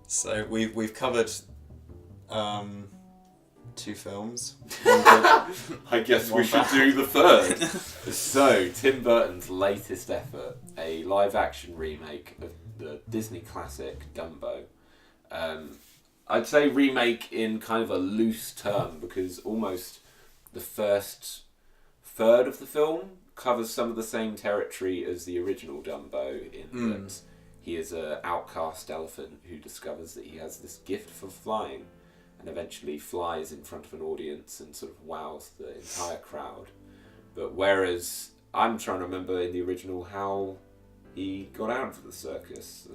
So we've covered 2 films. I guess we should do the third. So, Tim Burton's latest effort, a live-action remake of the Disney classic Dumbo. I'd say remake in kind of a loose term because almost the first third of the film covers some of the same territory as the original Dumbo in that he is an outcast elephant who discovers that he has this gift for flying and eventually flies in front of an audience and sort of wows the entire crowd. But whereas I'm trying to remember in the original how he got out of the circus.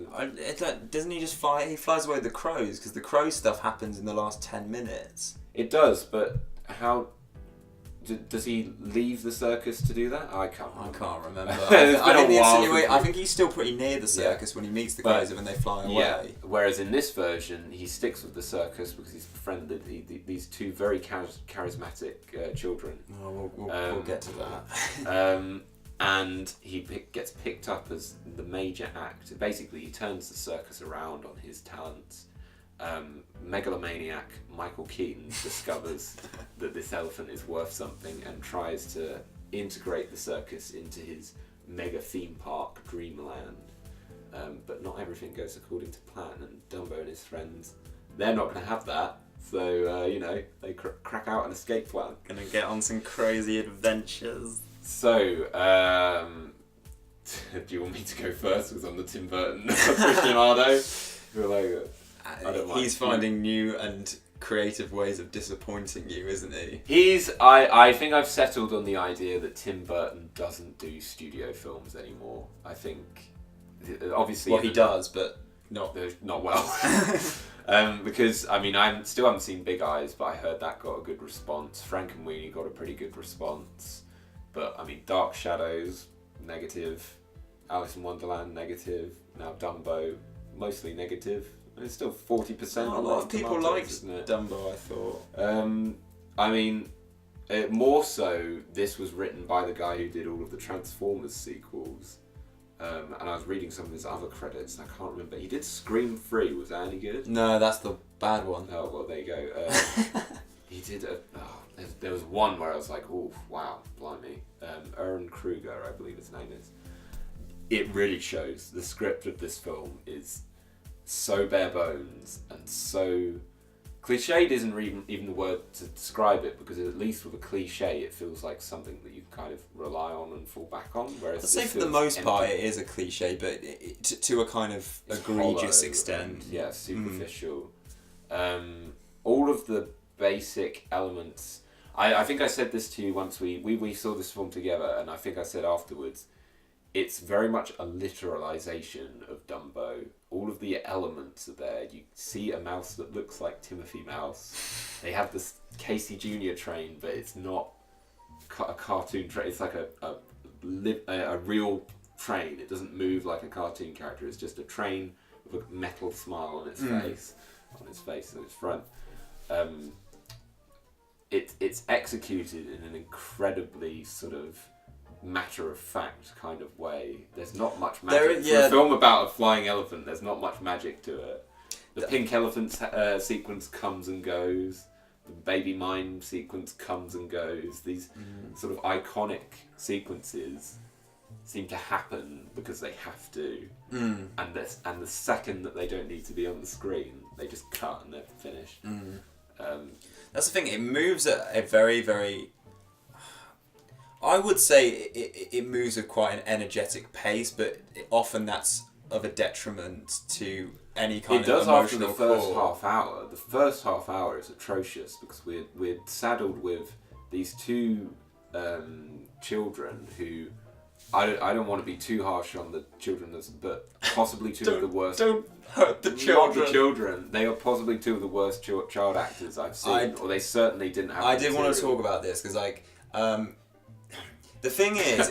Doesn't he just fly? He flies away with the crows because the crow stuff happens in the last 10 minutes. It does, but how... Does he leave the circus to do that? I can't remember. I think he's still pretty near the circus when he meets the crows and when they fly away. Yeah. Whereas in this version, he sticks with the circus because he's befriended these 2 very charismatic children. Oh, we'll get to that. And he gets picked up as the major act. Basically, he turns the circus around on his talents. Megalomaniac Michael Keaton discovers that this elephant is worth something and tries to integrate the circus into his mega theme park Dreamland. But not everything goes according to plan, and Dumbo and his friends, they're not going to have that. So, they crack out an escape plan. Gonna get on some crazy adventures. So, do you want me to go first? Because I'm the Tim Burton aficionado. He's finding new and creative ways of disappointing you, isn't he? I think I've settled on the idea that Tim Burton doesn't do studio films anymore. I think, obviously... Well, he does, but not well. Because, I still haven't seen Big Eyes, but I heard that got a good response. Frankenweenie got a pretty good response. But, Dark Shadows, negative. Alice in Wonderland, negative. Now Dumbo, mostly negative. It's still 40%. A lot of people liked Dumbo, I thought. More so, this was written by the guy who did all of the Transformers sequels. And I was reading some of his other credits, and I can't remember. He did Scream 3, was that any good? No, that's the bad one. Oh, well, there you go. He did there was one where I was like, oh, wow, blimey. Aaron Kruger, I believe his name is. It really shows. The script of this film is so bare bones and so cliched isn't even the word to describe it, because at least with a cliche it feels like something that you kind of rely on and fall back on, whereas I'd say for the most part it is a cliche, but to a kind of egregious extent. Yeah, superficial. All of the basic elements, I think I said this to you once we saw this film together, and I think I said afterwards, it's very much a literalization of Dumbo. All of the elements are there. You see a mouse that looks like Timothy Mouse. They have this Casey Jr. train, but it's not a cartoon train. It's like a real train. It doesn't move like a cartoon character. It's just a train with a metal smile on its face and its front. It's executed in an incredibly sort of matter-of-fact kind of way. There's not much magic. For a film about a flying elephant, there's not much magic to it. The pink elephant sequence comes and goes. The baby mime sequence comes and goes. These sort of iconic sequences seem to happen because they have to. And the second that they don't need to be on the screen, they just cut and they're finished. That's the thing. It moves at a very, very... I would say it moves at quite an energetic pace, but often that's of a detriment to any kind of emotional core. It does after the first half hour. The first half hour is atrocious because we're saddled with these 2 children who... I don't want to be too harsh on the children, but possibly 2 of the worst... Don't hurt the children. Not the children. They are possibly 2 of the worst child actors I've seen, or they certainly didn't have... I did want to talk about this because, the thing is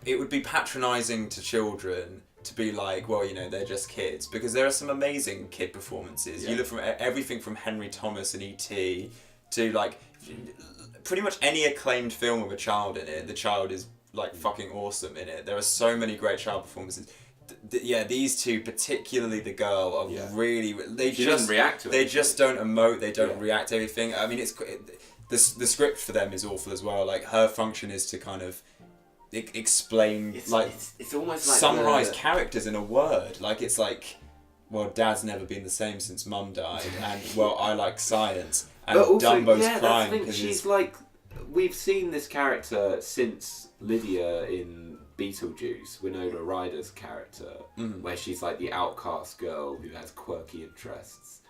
it would be patronising to children to be like, well, they're just kids, because there are some amazing kid performances. You look from everything from Henry Thomas and E.T. to pretty much any acclaimed film with a child in it. The child is fucking awesome in it. There are so many great child performances. these two, particularly the girl, are really. She doesn't react to it. They just don't emote. They don't react to everything. I mean, the script for them is awful as well. Like her function is to kind of explain, it's almost like summarize characters in a word. Like it's like, well, Dad's never been the same since Mum died, and well, I like science, and also, Dumbo's crying because she's like, we've seen this character since Lydia in Beetlejuice, Winona Ryder's character, where she's like the outcast girl who has quirky interests.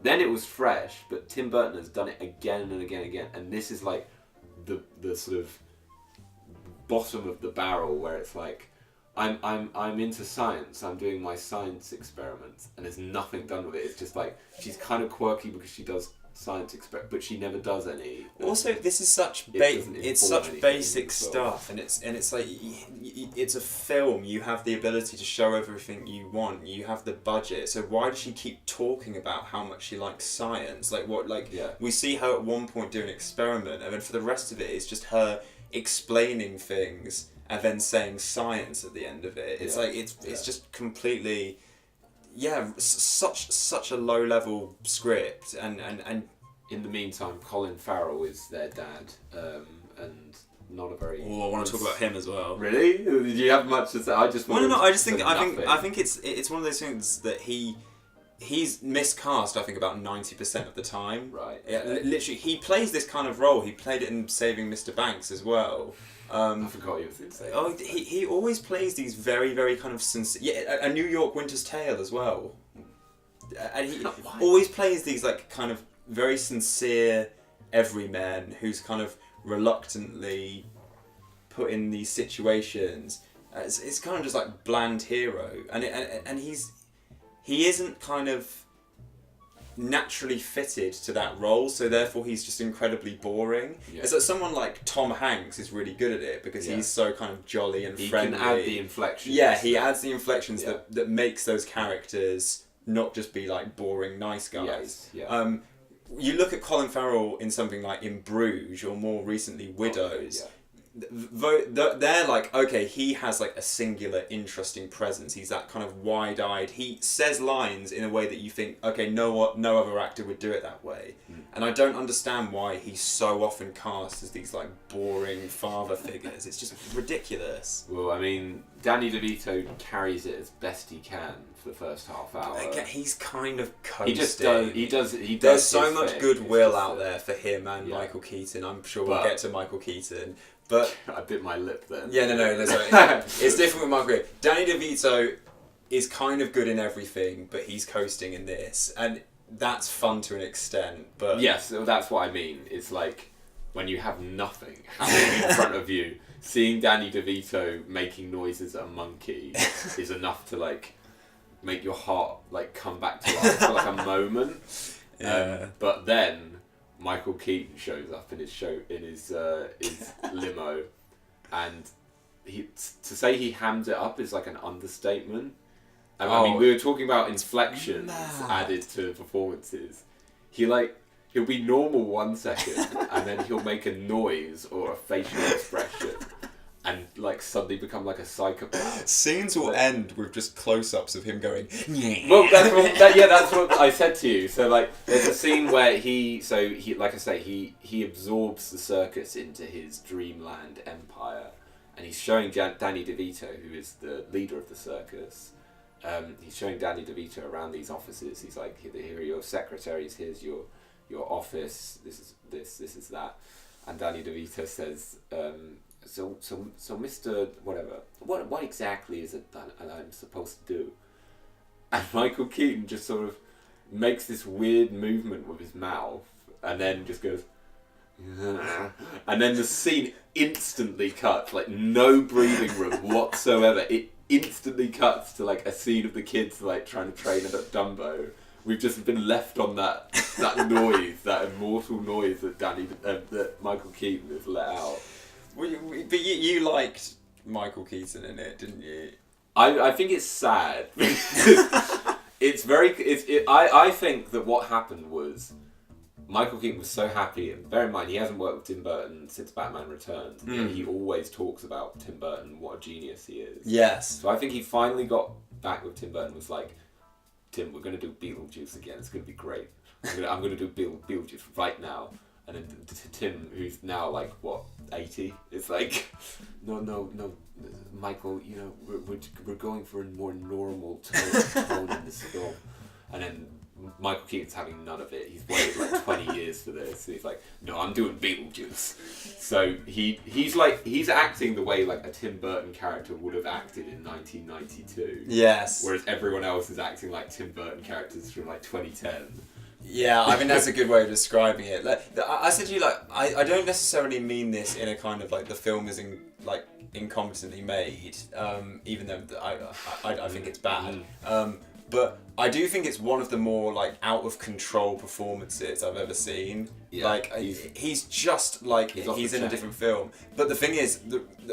Then it was fresh, but Tim Burton has done it again and again and again, and this is like the sort of bottom of the barrel where it's like, I'm into science, I'm doing my science experiments, and there's nothing done with it. It's just like, she's kind of quirky because she does science experiments, but she never does any. Also, this is such basic stuff, and it's like, it's a film. You have the ability to show everything you want. You have the budget. So why does she keep talking about how much she likes science? Like what? Like we see her at one point do an experiment, and then for the rest of it, it's just her explaining things and then saying science at the end of it. It's like it's just completely such a low level script, and in the meantime Colin Farrell is their dad, and not a very. Oh, I want to talk about him as well. Really? Did you have much to say? I just want. I think it's one of those things that he's miscast, I think, about 90% of the time. Right. Yeah, literally, he plays this kind of role. He played it in Saving Mr. Banks as well. I forgot he was in Saving. Oh, he always plays these very, very kind of sincere... Yeah, a New York Winter's Tale as well. And he always plays these, like, kind of very sincere everyman who's kind of reluctantly put in these situations. It's kind of just like bland hero. And he isn't kind of naturally fitted to that role, so therefore he's just incredibly boring. It's like someone like Tom Hanks is really good at it because he's so kind of jolly and friendly. He can add the inflections. Yeah, he adds the inflections that makes those characters not just be like boring nice guys. You look at Colin Farrell in something like In Bruges or more recently Widows. They're like, okay, he has like a singular interesting presence. He's that kind of wide-eyed, he says lines in a way that you think, okay, no other actor would do it that way. And I don't understand why he's so often cast as these like boring father figures. It's just ridiculous. Well, I mean, Danny DeVito carries it as best he can for the first half hour. He's kind of coasting. He does. There's so much goodwill out there for him and Michael Keaton. I'm sure we'll get to Michael Keaton. But I bit my lip then. Yeah, no, sorry. It's different with Michael. Danny DeVito is kind of good in everything, but he's coasting in this, and that's fun to an extent. But yes, that's what I mean. It's like when you have nothing happening in front of you, seeing Danny DeVito making noises at a monkey is enough to like make your heart like come back to life for like a moment. But then Michael Keaton shows up in his limo, and to say he hams it up is like an understatement. I mean, we were talking about inflections added to performances. He'll be normal 1 second, and then he'll make a noise or a facial expression, and like suddenly become like a psychopath. Scenes will end with just close-ups of him going. Well, that's what I said to you. So like, there's a scene where he like I say, he absorbs the circus into his dreamland empire, and he's showing Danny DeVito, who is the leader of the circus. He's showing Danny DeVito around these offices. He's like, here are your secretaries. Here's your office. This is that. And Danny DeVito says. So Mr. Whatever, what exactly is it that I'm supposed to do? And Michael Keaton just sort of makes this weird movement with his mouth, and then just goes, and then the scene instantly cuts, like no breathing room whatsoever. It instantly cuts to like a scene of the kids like trying to train it at Dumbo. We've just been left on that noise, that immortal noise that Michael Keaton has let out. But you liked Michael Keaton in it, didn't you? I think it's sad. It's very. I think that what happened was Michael Keaton was so happy. Bear in mind, he hasn't worked with Tim Burton since Batman Returns. Yet he always talks about Tim Burton, what a genius he is. Yes. So I think he finally got back with Tim Burton. Was like, Tim, we're going to do Beetlejuice again. It's going to be great. I'm going to do Beetlejuice right now. And then Tim, who's now like, what, 80? It's like, no, Michael, you know, we're going for a more normal tone in this film. And then Michael Keaton's having none of it. He's waited like 20 years for this. So he's like, no, I'm doing Beetlejuice. So he's acting the way like a Tim Burton character would have acted in 1992. Yes. Whereas everyone else is acting like Tim Burton characters from like 2010. Yeah, I think that's a good way of describing it. Like, I said to you, like, I don't necessarily mean this in a kind of like the film is incompetently made, even though I think it's bad. But I do think it's one of the more like out of control performances I've ever seen. Yeah, like he's just like he's in a different film. But the thing is,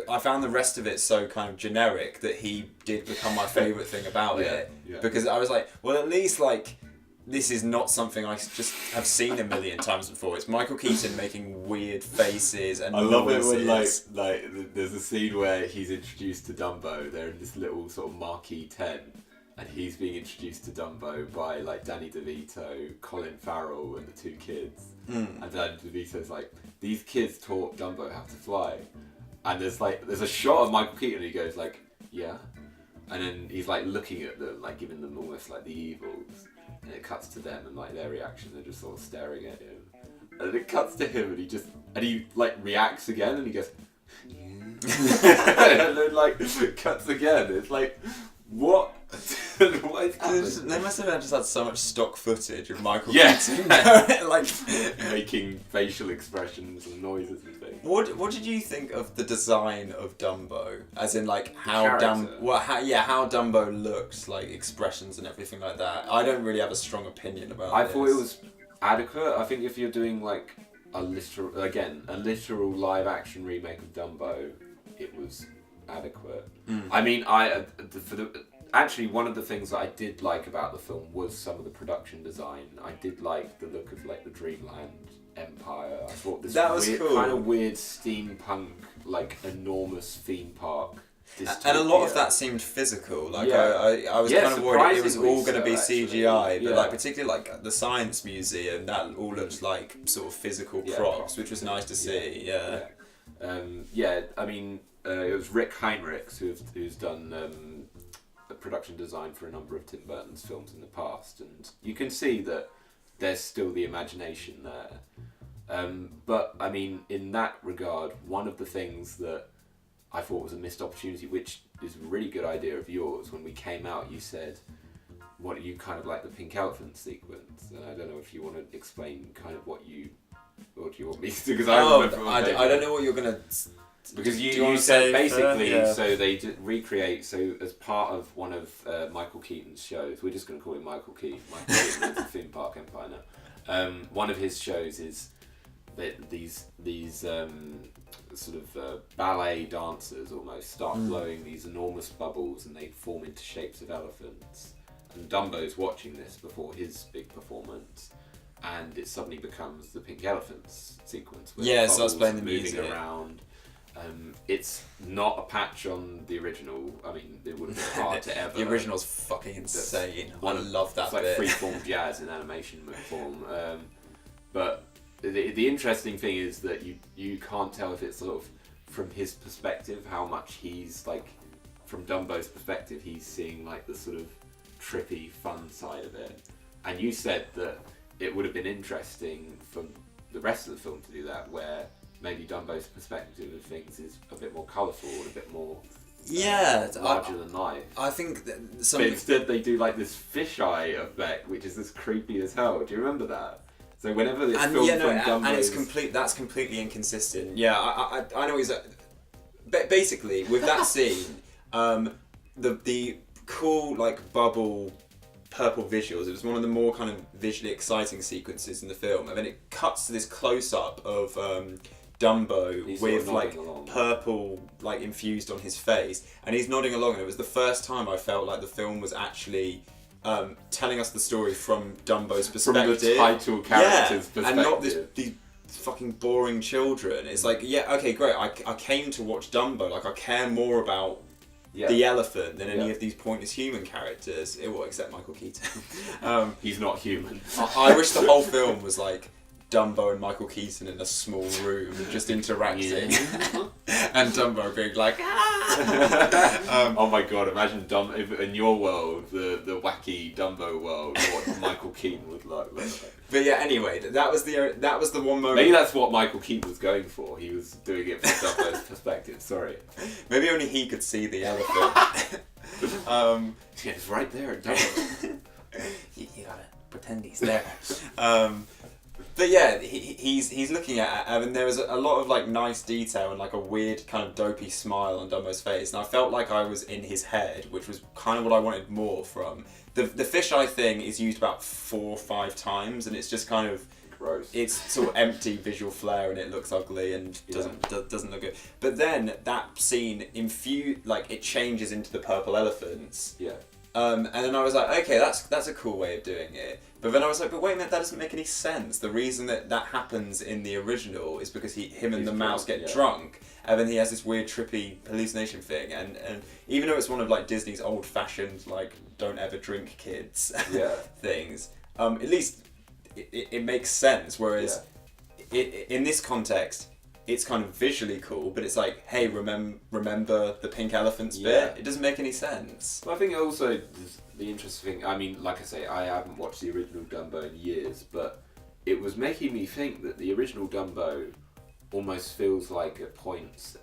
I found the rest of it so kind of generic that he did become my favourite thing about it. Yeah. Because I was like, well, at least like. This is not something I just have seen a million times before. It's Michael Keaton making weird faces and noises. I love it when like there's a scene where he's introduced to Dumbo. They're in this little sort of marquee tent, and he's being introduced to Dumbo by like Danny DeVito, Colin Farrell, and the two kids. And Danny DeVito's like, these kids taught Dumbo how to fly. And there's a shot of Michael Keaton, and he goes like, yeah, and then he's like looking at them, like giving them almost like the evils. And it cuts to them and like their reaction, they're just sort of staring at him. And then it cuts to him and he like reacts again and he goes, yeah. And then like cuts again. It's like, what? What is happening? They must have just had so much stock footage of Michael Keaton like making facial expressions and noises and things. What did you think of the design of Dumbo? As in like how Dumbo looks, like expressions and everything like that. I don't really have a strong opinion about I thought it was adequate. I think if you're doing like a literal live action remake of Dumbo, it was adequate. I mean, actually, one of the things that I did like about the film was some of the production design. I did like the look of like the Dreamland Empire. I thought this cool. Kind of weird steampunk, like enormous theme park. Dystopia. And a lot of that seemed physical. Like I was kind of worried it was all going to be CGI, but like particularly like the Science Museum, that all looked like sort of physical props, which was nice to see. Yeah. I mean, it was Rick Heinrichs who's done production design for a number of Tim Burton's films in the past, and you can see that there's still the imagination there. But I mean, in that regard, one of the things that I thought was a missed opportunity, which is a really good idea of yours, when we came out, you said, what you kind of like the pink elephant sequence, and I don't know if you want to explain kind of what do you want me to do? Because I don't know what you're gonna. Because you said basically, so they recreate, so as part of one of Michael Keaton's shows, we're just going to call it Michael Keaton. Michael Keaton is the theme park empire now. One of his shows is that these sort of ballet dancers almost start blowing these enormous bubbles and they form into shapes of elephants. And Dumbo's watching this before his big performance. And it suddenly becomes the pink elephants sequence. Where so I was playing the moving music around. It's not a patch on the original. I mean, it would have been hard to ever. The original's fucking insane. I love that bit. It's like freeform jazz in animation form. But the interesting thing is that you can't tell if it's sort of from his perspective how much he's like, from Dumbo's perspective, he's seeing like the sort of trippy, fun side of it. And you said that it would have been interesting for the rest of the film to do that, where maybe Dumbo's perspective of things is a bit more colourful, a bit more larger than life. I think that but instead they do like this fisheye effect, which is as creepy as hell. Do you remember that? So whenever it's filmed from Dumbo's... And it's that's completely inconsistent. Yeah, I know basically, with that scene, the cool like bubble purple visuals, it was one of the more kind of visually exciting sequences in the film, and then it cuts to this close-up of Dumbo with like purple like infused on his face, and he's nodding along, and it was the first time I felt like the film was actually telling us the story from Dumbo's perspective. From the title character's perspective. And not these fucking boring children. It's like, yeah, okay, great, I came to watch Dumbo, like I care more about the elephant than any of these pointless human characters. Well, except Michael Keaton. He's not human. I wish the whole film was like Dumbo and Michael Keaton in a small room just interacting and Dumbo being like oh my god, imagine if in your world, the wacky Dumbo world, what Michael Keaton would look like. But yeah, anyway, that was the one moment. Maybe that's what Michael Keaton was going for. He was doing it from Dumbo's perspective. Sorry. Maybe only he could see the elephant. Yeah, it's right there at Dumbo. You gotta pretend he's there. But yeah, he's looking at it, and there was a lot of like nice detail and like a weird kind of dopey smile on Dumbo's face, and I felt like I was in his head, which was kind of what I wanted more from. The fisheye thing is used about 4 or 5 times, and it's just kind of gross. It's sort of empty visual flair, and it looks ugly and doesn't look good. But then that scene it changes into the purple elephants. Yeah. And then I was like, okay, that's a cool way of doing it. But then I was like, but wait a minute, that doesn't make any sense. The reason that happens in the original is because him and the mouse get drunk, and then he has this weird trippy hallucination thing. And even though it's one of like Disney's old-fashioned like don't ever drink kids things, at least it makes sense. Whereas in this context, it's kind of visually cool, but it's like, hey, remember the pink elephants bit? It doesn't make any sense. Well, I think also the interesting thing, I mean, like I say, I haven't watched the original Dumbo in years, but it was making me think that the original Dumbo almost feels like at points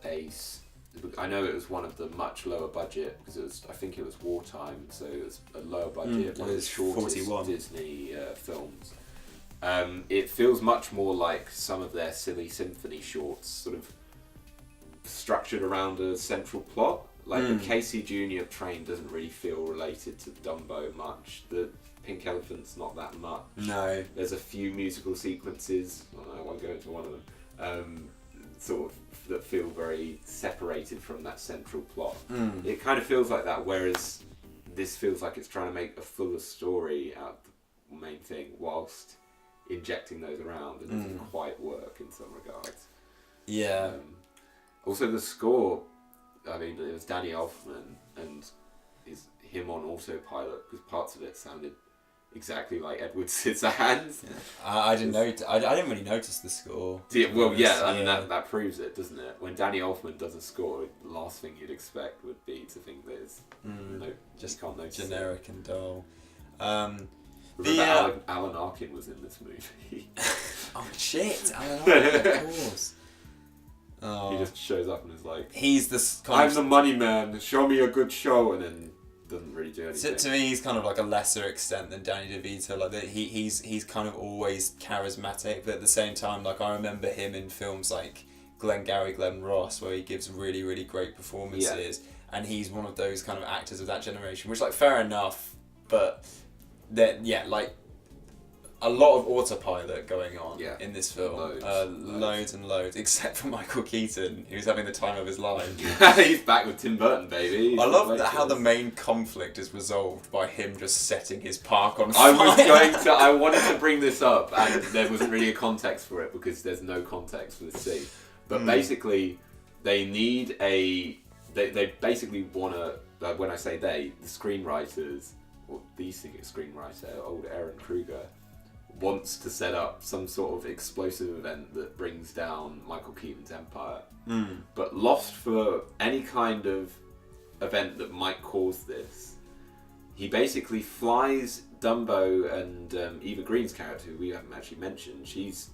I know it was one of the much lower budget, because I think it was wartime, so it was a lower budget, one of the shortest 41 Disney films. It feels much more like some of their silly symphony shorts, sort of structured around a central plot. Like the Casey Jr. train doesn't really feel related to Dumbo much. The Pink Elephant's not that much. No. There's a few musical sequences, I won't go into one of them, sort of that feel very separated from that central plot. It kind of feels like that, whereas this feels like it's trying to make a fuller story out of the main thing whilst injecting those around, and it doesn't quite work in some regards. Yeah. Also the score, I mean, it was Danny Elfman, and him on autopilot, because parts of it sounded exactly like Edward Scissorhands. I didn't I didn't really notice the score. I mean that proves it, doesn't it? When Danny Elfman does a score, the last thing you'd expect would be to think that it's just can't notice generic and dull. Remember Alan Arkin was in this movie. Oh shit, Alan Arkin, of course. Oh. He just shows up and is like, he's this I'm the money man, show me a good show, and then doesn't really do anything. To me, he's kind of like a lesser extent than Danny DeVito. Like he's kind of always charismatic, but at the same time, like I remember him in films like Glengarry Glen Ross, where he gives really, really great performances, and he's one of those kind of actors of that generation, which like fair enough, but like a lot of autopilot going on in this film. Loads and loads, except for Michael Keaton, who's having the time of his life. He's back with Tim Burton, baby. I love how the main conflict is resolved by him just setting his park on fire. I wanted to bring this up, and there wasn't really a context for it, because there's no context for the scene. But basically, they need they basically want to, when I say the screenwriters, or the screenwriter, old Aaron Kruger, wants to set up some sort of explosive event that brings down Michael Keaton's empire. But lost for any kind of event that might cause this, he basically flies Dumbo and Eva Green's character, who we haven't actually mentioned. She's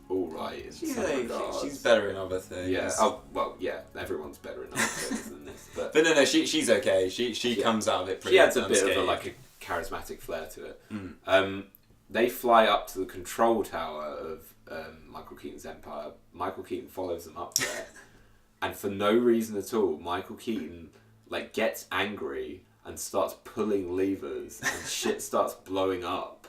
all right in some regards. She's better in other things. Yeah. Oh well. Yeah. Everyone's better in other things than this. But no. She's okay. She comes out of it pretty. She adds a bit of a charismatic flair to it. They fly up to the control tower of Michael Keaton's empire. Michael Keaton follows them up there, and for no reason at all, Michael Keaton gets angry and starts pulling levers, and shit starts blowing up.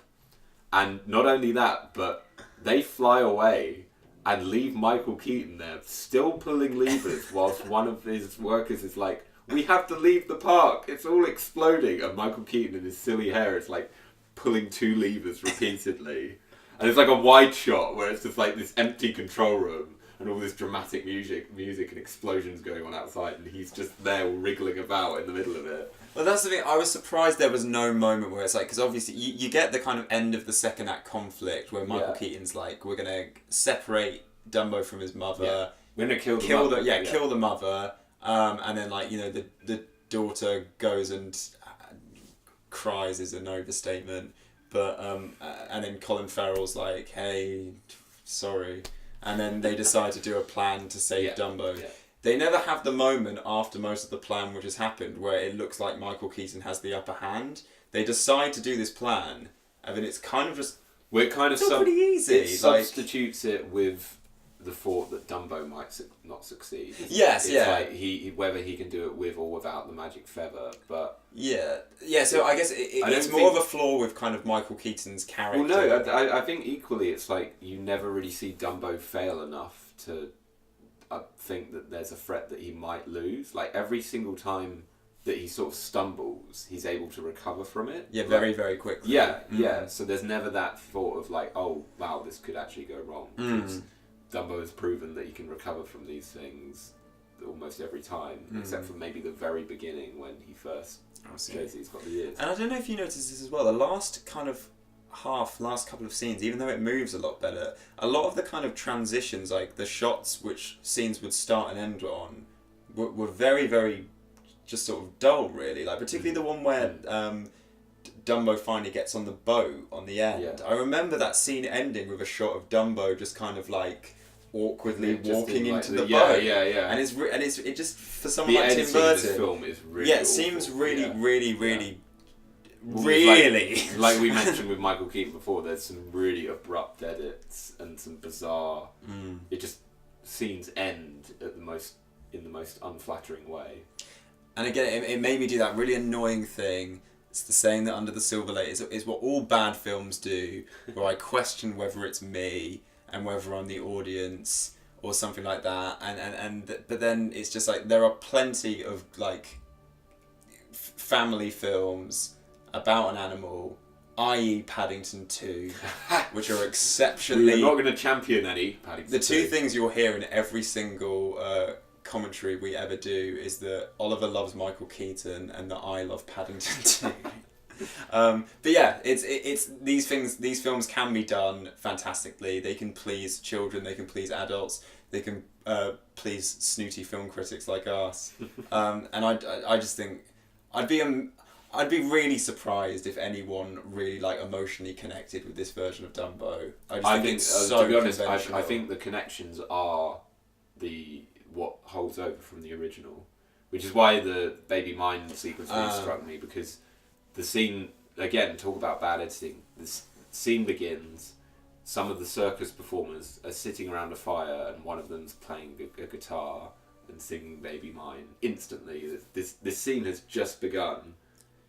And not only that, but they fly away and leave Michael Keaton there, still pulling levers, whilst one of his workers is like, we have to leave the park. It's all exploding. And Michael Keaton in his silly hair is like pulling 2 levers repeatedly. And it's like a wide shot where it's just like this empty control room and all this dramatic music and explosions going on outside, and he's just there wriggling about in the middle of it. Well, that's the thing. I was surprised there was no moment where it's like, because obviously you get the kind of end of the second act conflict where Michael Keaton's like, we're going to separate Dumbo from his mother. Yeah. We're going to kill the mother. Kill the mother. And then like, you know, the daughter goes and cries is an overstatement. But, and then Colin Farrell's like, hey, sorry. And then they decide to do a plan to save Dumbo. Yeah. They never have the moment after most of the plan which has happened where it looks like Michael Keaton has the upper hand. They decide to do this plan, and then it's kind of just... We're kind of pretty easy. It substitutes it with the thought that Dumbo might not succeed. Yes, it's like he whether he can do it with or without the magic feather, but... Yeah, so I guess it's more of a flaw with kind of Michael Keaton's character. Well, no, I think equally it's like you never really see Dumbo fail enough to think that there's a threat that he might lose. Like every single time that he sort of stumbles, he's able to recover from it. Yeah, very, very quickly. Yeah, yeah. So there's never that thought of like, oh, wow, this could actually go wrong. Because Dumbo has proven that he can recover from these things almost every time, except for maybe the very beginning when he first shows he's got the ears. And I don't know if you noticed this as well, the last couple of scenes, even though it moves a lot better, a lot of the kind of transitions, like the shots which scenes would start and end on, were very, very just sort of dull, really. Like particularly the one where Dumbo finally gets on the boat on the end. Yeah. I remember that scene ending with a shot of Dumbo just kind of like awkwardly walking into the boat. Yeah. And it just, for someone like Tim Burton, this film is really it seems really, really like we mentioned with Michael Keaton before, there's some really abrupt edits and some bizarre it just scenes end in the most unflattering way. And again, it made me do that really annoying thing. It's the saying that Under the Silver Lake is what all bad films do, where I question whether it's me and whether I'm the audience or something like that. But then it's just like there are plenty of like family films about an animal, i.e. Paddington 2, which are exceptionally... We're not going to champion any Paddington 2. The two things you'll hear in every single commentary we ever do is that Oliver loves Michael Keaton and that I love Paddington 2. But yeah, it's these films can be done fantastically. They can please children, they can please adults, they can please snooty film critics like us. And I just think I'd be really surprised if anyone really like emotionally connected with this version of Dumbo. I think it's so to be honest, conventional. I think the connections are what holds over from the original, which is why the Baby Mine sequence really struck me, because the scene, again, talk about bad editing, the scene begins, some of the circus performers are sitting around a fire and one of them's playing a guitar and singing Baby Mine. Instantly, this scene has just begun.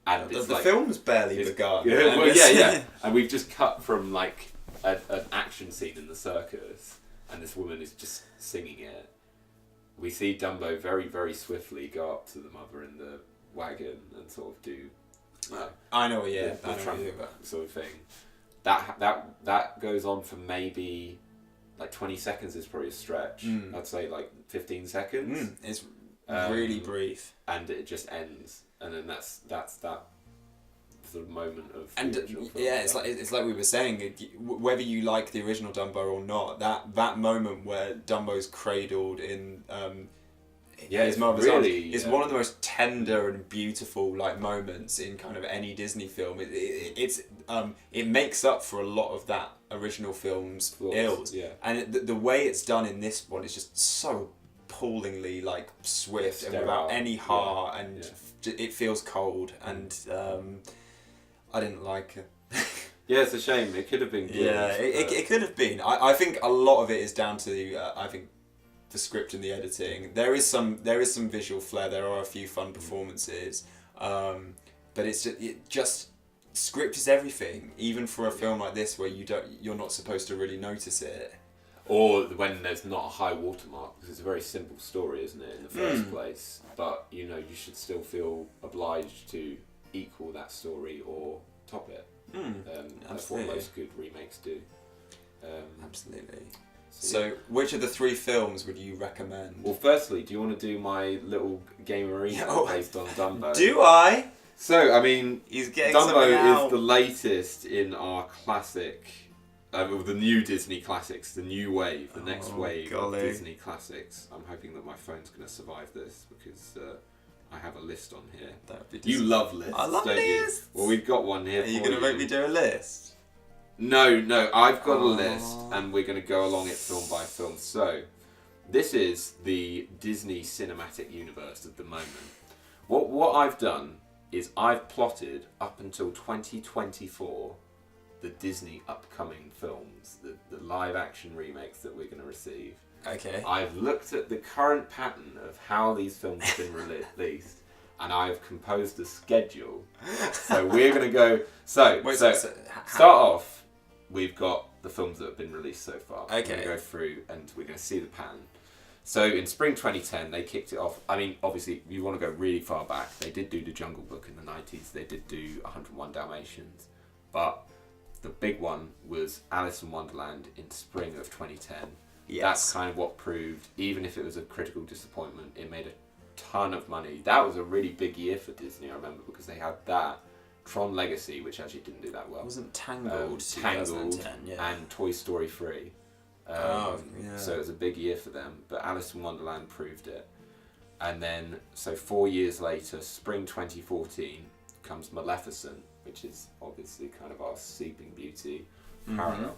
And the film's barely begun. Yeah. And we've just cut from like an action scene in the circus, and this woman is just singing it. We see Dumbo very, very swiftly go up to the mother in the wagon and sort of do... I know, yeah. The Trump sort of thing. That goes on for maybe... Like 20 seconds is probably a stretch. I'd say like 15 seconds. It's really brief. And it just ends. And then that's that sort of moment of... And it's like we were saying, whether you like the original Dumbo or not, that moment where Dumbo's cradled in his mother's arms is one of the most tender and beautiful like moments in kind of any Disney film. It makes up for a lot of that original film's ills. Yeah. And the way it's done in this one is just so appallingly like swift and without any heart, and it feels cold, and I didn't like it. Yeah, it's a shame. It could have been good. Yeah, it could have been. I think a lot of it is down to the script and the editing. There is some visual flair. There are a few fun performances, but it's just script is everything. Even for a film like this, where you're not supposed to really notice it. Or when there's not a high watermark, because it's a very simple story, isn't it, in the first place? But, you should still feel obliged to equal that story or top it. That's what most good remakes do. Absolutely. So, which of the 3 films would you recommend? Well, firstly, do you want to do my little game arena based on Dumbo? Do I? So, I mean, He's getting Dumbo is the latest in our classic, the new Disney classics, the new wave, the next wave of Disney classics. I'm hoping that my phone's going to survive this because I have a list on here. You love lists, I love lists! Well, we've got one here. Are you going to make me do a list? No, I've got a list and we're going to go along it film by film. So, this is the Disney cinematic universe at the moment. What I've done is I've plotted up until 2024 the Disney upcoming films, the live action remakes that we're going to receive. Okay. I've looked at the current pattern of how these films have been released and I've composed a schedule. So we're going to go... So start off, we've got the films that have been released so far. Okay. We're going to go through and we're going to see the pattern. So in spring 2010, they kicked it off. I mean, obviously, you want to go really far back. They did do The Jungle Book in the 90s. They did do 101 Dalmatians. But the big one was Alice in Wonderland in spring of 2010. Yes. That's kind of what proved, even if it was a critical disappointment, it made a ton of money. That was a really big year for Disney, I remember, because they had that. Tron Legacy, which actually didn't do that well. Wasn't Tangled and Toy Story 3. So it was a big year for them, but Alice in Wonderland proved it. And then, so 4 years later, spring 2014, comes Maleficent, which is obviously kind of our Sleeping Beauty parallel.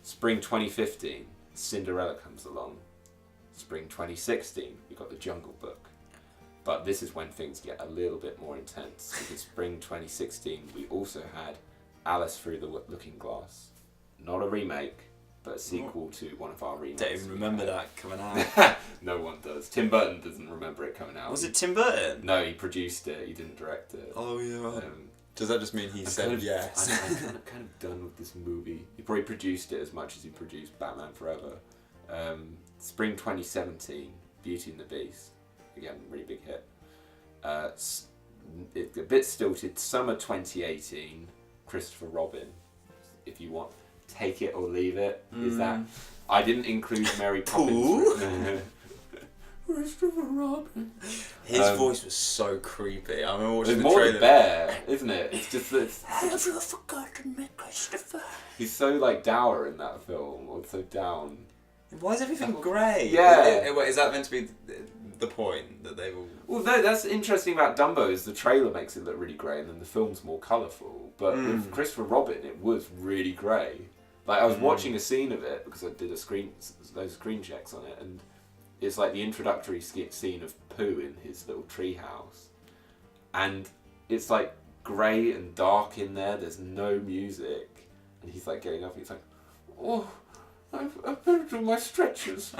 Spring 2015, Cinderella comes along. Spring 2016, we got The Jungle Book. But this is when things get a little bit more intense, because spring 2016 we also had Alice Through the Looking Glass. Not a remake, but a sequel to one of our remakes. Don't even remember that coming out. No one does. Tim Burton doesn't remember it coming out. Was it Tim Burton? No, he produced it, he didn't direct it. Oh yeah. Does that just mean he said yes? I'm kind of done with this movie. He probably produced it as much as he produced Batman Forever. Spring 2017, Beauty and the Beast. Again, really big hit. A bit stilted. Summer 2018, Christopher Robin. If you want, take it or leave it. Is that? I didn't include Mary Poppins. Christopher Robin. His voice was so creepy. I remember watching the trailer. It's more bear, isn't it? It's just that. Have you forgotten me, Christopher? He's so like dour in that film, or so down. Why is everything grey? Yeah. Is that meant to be the point that they will? Well, no, that's interesting about Dumbo is the trailer makes it look really grey, and then the film's more colourful. But with Christopher Robin, it was really grey. Like I was watching a scene of it because I did those screen checks on it, and it's like the introductory scene of Pooh in his little tree house, and it's like grey and dark in there. There's no music, and he's like getting up. And he's like, "Oh, I've been doing my stretches,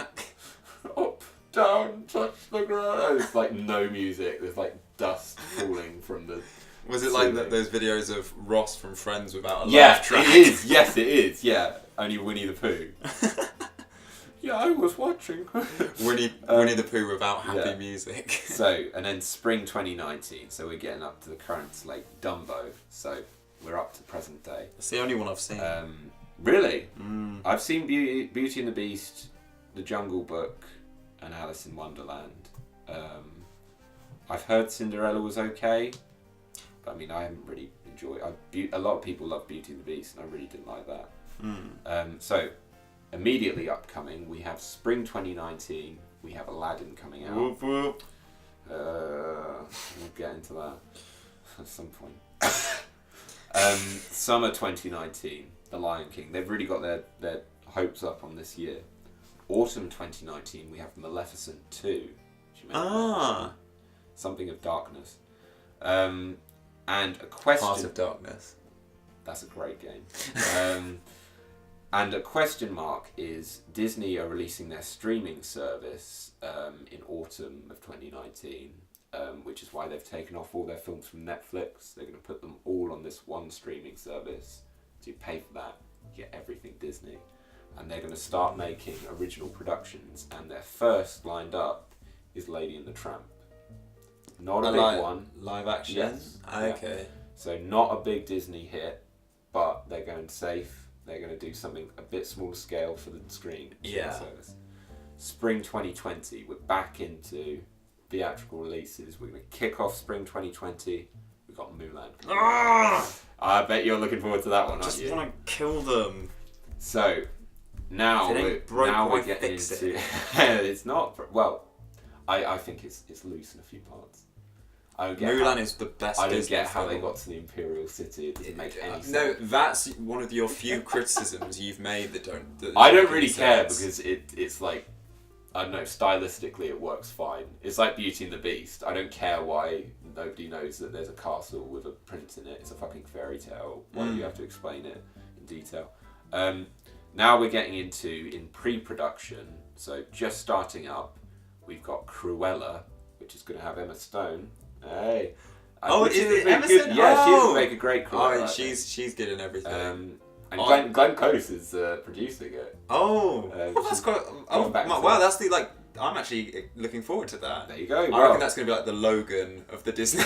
up, down, touch the ground." It's like no music. There's like dust falling from the. Was it like those videos of Ross from Friends without a laugh track? It is. Yes, it is. Yeah, only Winnie the Pooh. Yeah, I was watching. Winnie the Pooh without happy music. So, and then spring 2019. So we're getting up to the current slate, Dumbo. So we're up to present day. It's the only one I've seen. Really? I've seen Beauty and the Beast, The Jungle Book, and Alice in Wonderland. I've heard Cinderella was okay. I mean, I haven't really enjoyed it. A lot of people love Beauty and the Beast, and I really didn't like that. So, immediately upcoming, we have spring 2019. We have Aladdin coming out. Whoop, whoop. We'll get into that at some point. Summer 2019, The Lion King. They've really got their hopes up on this year. Autumn 2019, we have Maleficent 2. Something of Darkness. And a question... Heart of Darkness. That's a great game. And a question mark is Disney are releasing their streaming service in autumn of 2019, which is why they've taken off all their films from Netflix. They're going to put them all on this one streaming service. So you pay for that, you get everything Disney. and they're going to start making original productions, and their first lined up is Lady and the Tramp. Not a big one. Live action? Yes. Okay. Yeah. So not a big Disney hit, but they're going safe. They're going to do something a bit smaller scale for the screen. Yeah. Service. Spring 2020, we're back into theatrical releases. We're going to kick off spring 2020. We've got Mulan. I bet you're looking forward to that one, aren't you? I just want to kill them. So, now we're getting into... It's not... Well, I think it's loose in a few parts. Mulan is the best. I don't get how they got to the Imperial City. It doesn't make any sense. No, that's one of your few criticisms you've made that don't... I don't really care because it's like... I don't know, stylistically it works fine. It's like Beauty and the Beast. I don't care why nobody knows that there's a castle with a prince in it. It's a fucking fairy tale. Why do you have to explain it in detail? Now we're getting into, in pre-production, so just starting up, we've got Cruella, which is going to have Emma Stone. Hey. Is it Emma Stone? Yeah, she would make a great Cruella. Oh, she's good in everything. And Glenn Close is producing it. Oh, well, that's quite... wow, that's the, like... I'm actually looking forward to that. There you go. I reckon that's going to be like the Logan of the Disney.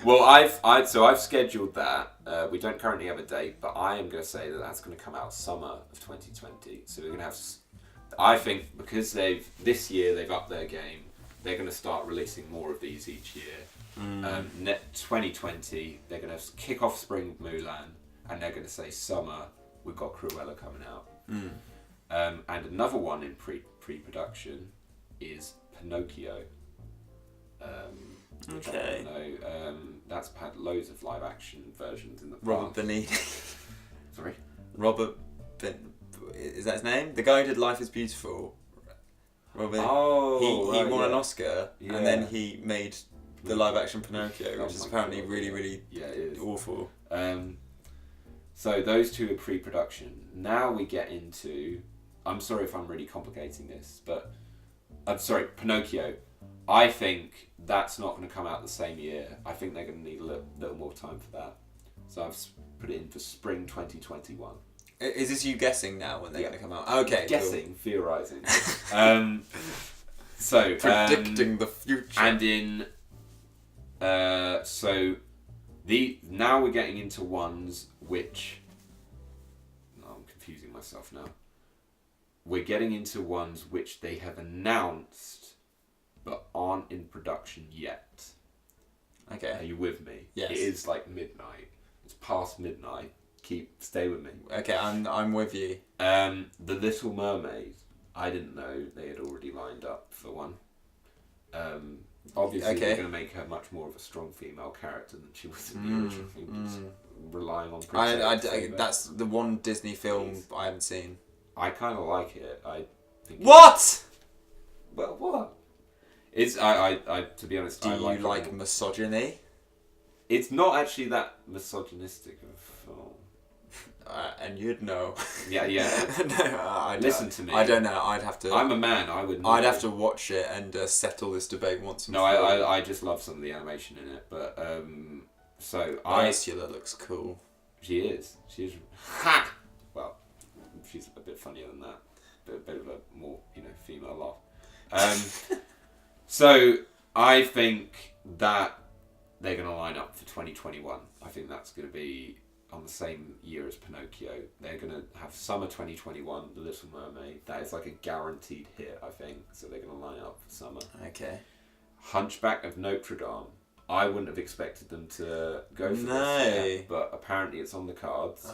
Well, I've scheduled that. We don't currently have a date, but I am going to say that that's going to come out summer of 2020. So we're going to have... I think because this year they've upped their game, they're going to start releasing more of these each year. 2020, they're going to kick off spring with Mulan. And they're going to say summer, we've got Cruella coming out. And another one in pre-production is Pinocchio. Okay. That's had loads of live action versions in the past. Robert Benini. Sorry? Is that his name? The guy who did Life is Beautiful. Robert. He won an Oscar, and then he made the live action Pinocchio, which is apparently really it is awful. So those two are pre-production. Now we get into... I'm sorry if I'm really complicating this, but... I'm sorry, Pinocchio. I think that's not going to come out the same year. I think they're going to need a little more time for that. So I've put it in for spring 2021. Is this you guessing now when they're going to come out? Okay, guessing, cool. Theorising. Predicting the future. And in... now we're getting into ones which... I'm confusing myself now. We're getting into ones which they have announced but aren't in production yet. Okay. Are you with me? Yes. It is like midnight. It's past midnight. Stay with me. Okay, I'm with you. The Little Mermaid. I didn't know they had already lined up for one. Obviously, they're going to make her much more of a strong female character than she was in the original film, just relying on princess. That's the one Disney film I haven't seen. I kind of like it. I think. What? Well, what? It's I to be honest. Do you like misogyny? It's not actually that misogynistic of a film. And you'd know. Yeah. No, Listen to me. I don't know. I'd have to. I'm a man. I would. Know. I'd have to watch it and settle this debate once and for all. I just love some of the animation in it, but Ursula looks cool. She is. She's ha. Well, she's a bit funnier than that. A bit of a more female laugh. So I think that they're going to line up for 2021. I think that's going to be on the same year as Pinocchio. They're going to have summer 2021, The Little Mermaid. That is like a guaranteed hit, I think. So they're going to line up for summer. Okay. Hunchback of Notre Dame. I wouldn't have expected them to go for this yet, but apparently it's on the cards.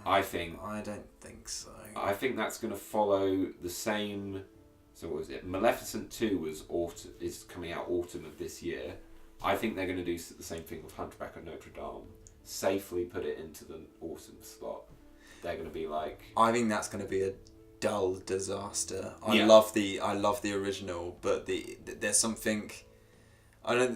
I don't think so. I think that's going to follow the same... So what was it? Maleficent 2 is coming out autumn of this year. I think they're going to do the same thing with Hunchback of Notre Dame. Safely put it into the autumn slot. They're going to be like... I think that's going to be a dull disaster. I love the original, but there's something... I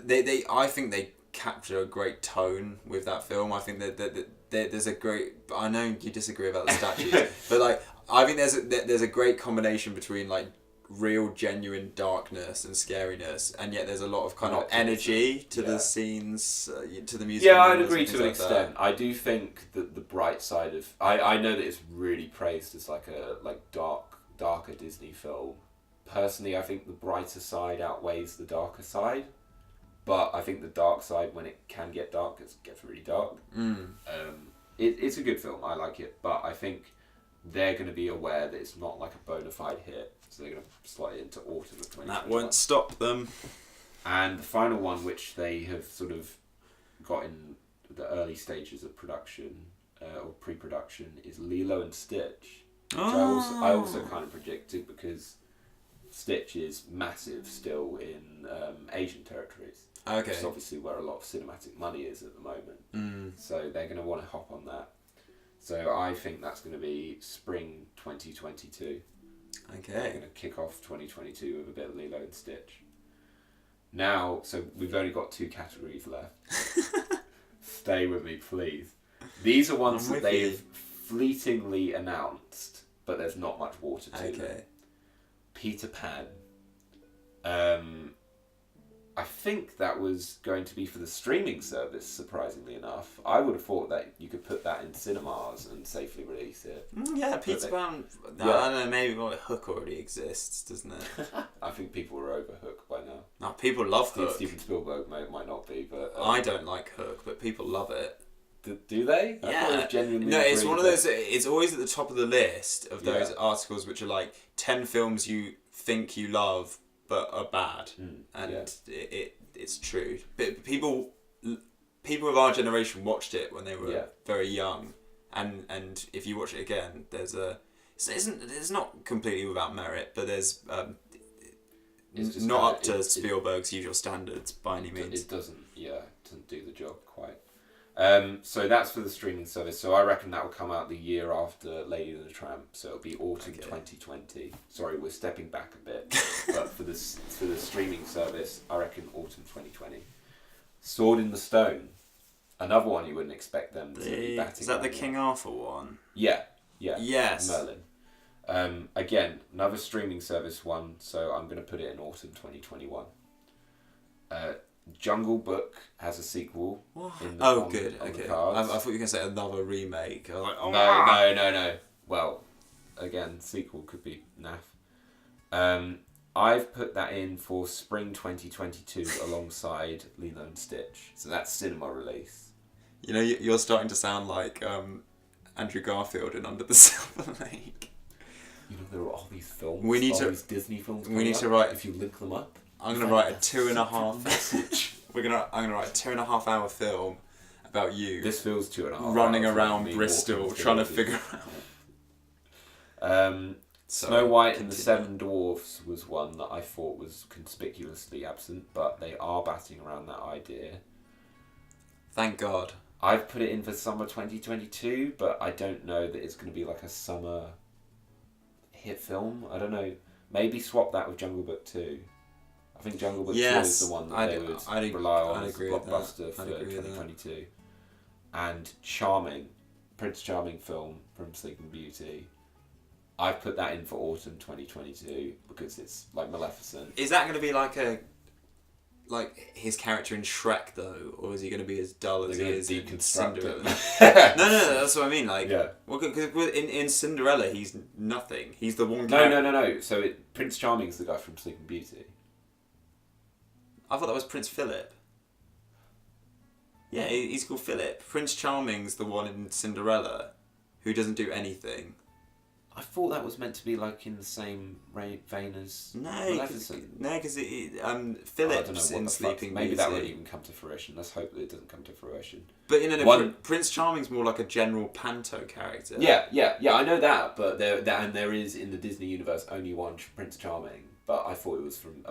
think they capture a great tone with that film. I think that there's a great... I know you disagree about the statues, but like I think there's a great combination between like real genuine darkness and scariness, and yet there's a lot of kind of Optimism. energy to Yeah. the scenes, to the music. Yeah, I'd agree and to things an like that. extent. I do think that the bright side of I know that it's really praised as like a darker Disney film. Personally, I think the brighter side outweighs the darker side, but I think the dark side, when it can get dark, it gets really dark. It's a good film. I like it, but I think they're going to be aware that it's not like a bona fide hit, so they're going to slot it into autumn of 2021. That won't stop them. And the final one, which they have sort of got in the early stages of production or pre-production, is Lilo and Stitch. Which I also kind of predicted, because Stitch is massive still in Asian territories. Okay. Which is obviously where a lot of cinematic money is at the moment. So they're going to want to hop on that. So I think that's going to be spring 2022. Okay. They're going to kick off 2022 with a bit of Lilo and Stitch. Now, so we've only got 2 categories left. Stay with me, please. These are ones that they've fleetingly announced, but there's not much water to them. Peter Pan. I think that was going to be for the streaming service, surprisingly enough. I would have thought that you could put that in cinemas and safely release it. Yeah, Peter Pan. I don't know, maybe Hook already exists, doesn't it? I think people are over Hook by now. No, people love Hook. Steven Spielberg might not be, but... I don't like Hook, but people love it. Do they? I thought it was genuinely it's one of agree, those. It's always at the top of the list of those articles which are like 10 films you think you love but are bad, and it's true. But people of our generation watched it when they were very young, and if you watch it again, it's not completely without merit, but there's it's not up to Spielberg's usual standards by any means. It doesn't do the job quite. So that's for the streaming service. So I reckon that will come out the year after Lady and the Tramp. So it'll be autumn 2020. Sorry, we're stepping back a bit, but for the streaming service, I reckon autumn 2020. Sword in the Stone, another one you wouldn't expect them to be batting. Is that the King Arthur one? Yeah. Yes. Merlin. Again, another streaming service one. So I'm going to put it in autumn 2021. Jungle Book has a sequel. Good. Okay. I thought you were going to say another remake. I was like, No. Well, again, sequel could be naff. I've put that in for spring 2022 alongside Lilo and Stitch. So that's cinema release. You know, you're starting to sound like Andrew Garfield in Under the Silver Lake. You know, there are all these films. These Disney films. We need to write. If you link them up. I'm gonna write a 2.5 message. I'm gonna write a 2.5 hour film about you. This feels 2.5 running around Bristol trying to figure out. Snow White and the Seven Dwarfs was one that I thought was conspicuously absent, but they are batting around that idea. Thank God. I've put it in for summer 2022, but I don't know that it's going to be like a summer hit film. I don't know. Maybe swap that with Jungle Book 2. I think Jungle Book 2 is the one that they would rely on as a blockbuster for 2022. And Prince Charming film from Sleeping Beauty. I've put that in for autumn 2022 because it's like Maleficent. Is that going to be like his character in Shrek though, or is he going to be as dull as he is in Cinderella? No, that's what I mean. Like, well, because in Cinderella he's nothing. He's the one. No. So Prince Charming is the guy from Sleeping Beauty. I thought that was Prince Philip. Yeah, he's called Philip. Prince Charming's the one in Cinderella who doesn't do anything. I thought that was meant to be like in the same vein as Maleficent. No, because Philip's in Sleeping Beauty. Maybe that won't even come to fruition. Let's hope that it doesn't come to fruition. But Prince Charming's more like a general panto character. Yeah, I know that, but there is in the Disney universe only one Prince Charming. But I thought it was from...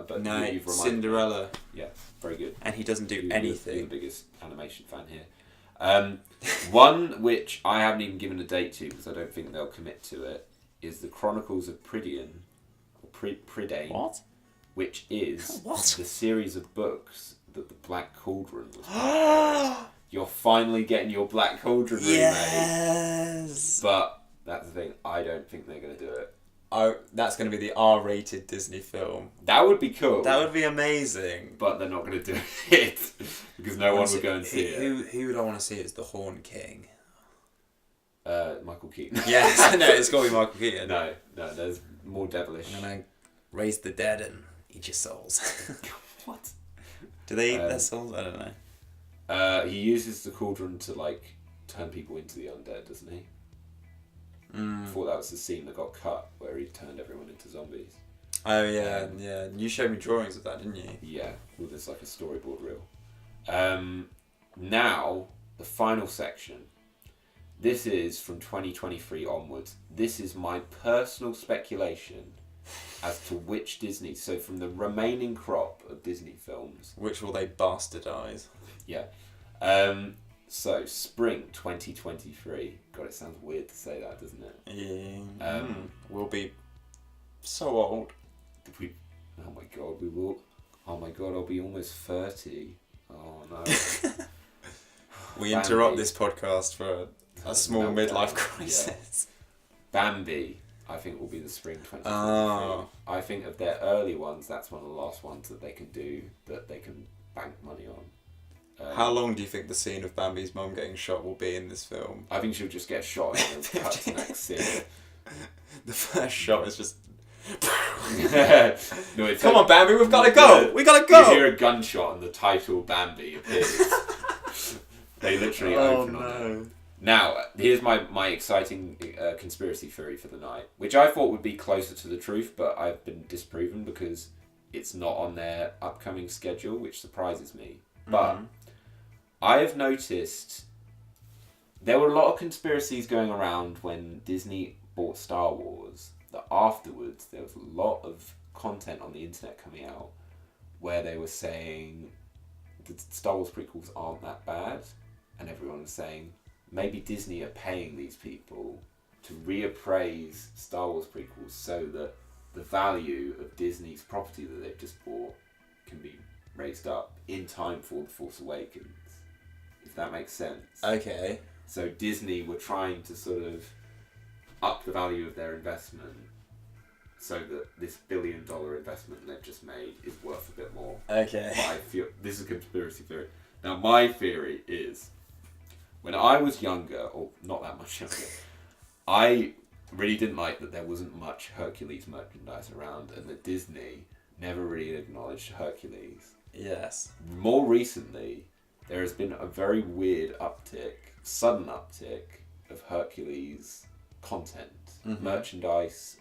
Cinderella. Yeah, very good. And he doesn't do anything. You're the biggest animation fan here. One which I haven't even given a date to because I don't think they'll commit to it is The Chronicles of Prydain. Prydain. What? Which is the series of books that the Black Cauldron was. You're finally getting your Black Cauldron remake. Yes! But that's the thing, I don't think they're going to do it. that's going to be the R-rated Disney film. That would be cool. That would be amazing. But they're not going to do it because no one would go and see it. Who would I want to see as the Horn King? Michael Keaton. Yes, no, it's got to be Michael Keaton. No, there's more devilish. I'm gonna raise the dead and eat your souls. What? Do they eat their souls? I don't know. He uses the cauldron to like turn people into the undead, doesn't he? I thought that was the scene that got cut where he turned everyone into zombies. Oh yeah, yeah. You showed me drawings of that, didn't you? Yeah, with this like a storyboard reel. Now the final section. This is from 2023 onwards. This is my personal speculation as to which Disney. So from the remaining crop of Disney films, which will they bastardize? Yeah. So spring 2023. God, it sounds weird to say that, doesn't it? Yeah. We'll be so old. Oh my God, we will. Oh my God, I'll be almost 30. Oh no. We interrupt this podcast for a small midlife crisis. Yeah. Bambi, I think, will be the spring 2023. Oh. I think of their early ones, that's one of the last ones that they can do, that they can bank money on. How long do you think the scene of Bambi's mum getting shot will be in this film? I think she'll just get shot and then cut to the next scene. The first shot is just... No, come on, Bambi, we've got to go! We got to go! You hear a gunshot and the title Bambi appears. They literally open on it. Now, here's my exciting conspiracy theory for the night, which I thought would be closer to the truth, but I've been disproven because it's not on their upcoming schedule, which surprises me. But I have noticed there were a lot of conspiracies going around when Disney bought Star Wars, that afterwards there was a lot of content on the internet coming out where they were saying the Star Wars prequels aren't that bad, and everyone was saying maybe Disney are paying these people to reappraise Star Wars prequels so that the value of Disney's property that they've just bought can be raised up in time for The Force Awakens, if that makes sense. Okay. So Disney were trying to sort of up the value of their investment so that this $1 billion investment they've just made is worth a bit more. Okay. But I feel this is a conspiracy theory. Now my theory is, when I was younger, or not that much younger, I really didn't like that there wasn't much Hercules merchandise around and that Disney never really acknowledged Hercules. Yes. More recently, there has been a very weird sudden uptick of Hercules content, merchandise.